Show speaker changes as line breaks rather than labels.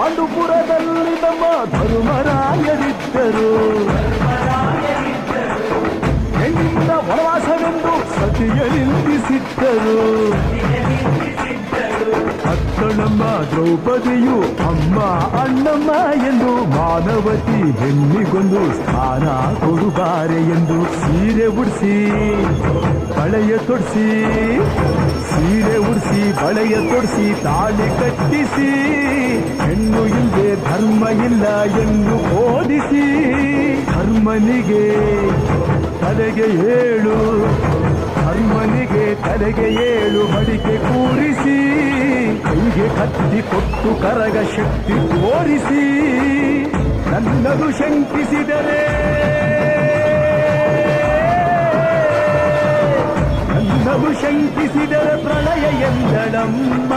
ಪಾಂಡುಪುರದಲ್ಲಿ ನಮ್ಮ ಧರ್ಮರಾಯರಿದ್ದರು. ಹೆಣ್ಣಿನ ವನವಾಸವೆಂದು ಸತಿಯ ನಿಂದಿಸಿದ್ದರು. ಅತ್ತಳಮ್ಮ ದ್ರೌಪದಿಯು ಅಮ್ಮ ಅಣ್ಣಮ್ಮ ಎಂದು ಮಾನವತಿ ಹೆಣ್ಣಿಗೊಂದು ಸ್ಥಾನ ಕೊಡುಬಾರೆ ಎಂದು ಸೀರೆ ಉಡಿಸಿ ಬಳೆಯ ತೊಡಿಸಿ, ಸೀರೆ ಉಡಿಸಿ ಬಳೆಯ ತೊಡಿಸಿ ತಾಳಿ ಕಟ್ಟಿಸಿ, ಹೆಣ್ಣು ಇಲ್ಲದೆ ಧರ್ಮ ಇಲ್ಲ ಎಂದು ಬೋಧಿಸಿ, ಧರ್ಮನಿಗೆ ತಲೆಗೆ ಏಳು, ಧರ್ಮನಿಗೆ ತಲೆಗೆ ಏಳು ಮಡಿಕೆ ಕೂರಿಸಿ, ಕೈಗೆ ಕತ್ತಿ ಕೊಟ್ಟು ಕರಗ ಶಕ್ತಿ ತೋರಿಸಿ, ನನ್ನದು ಶಂಕಿಸಿದರೆ, ನನ್ನದು ಶಂಕಿಸಿದರೆ ಪ್ರಳಯ ಎಂದಳಮ್ಮ.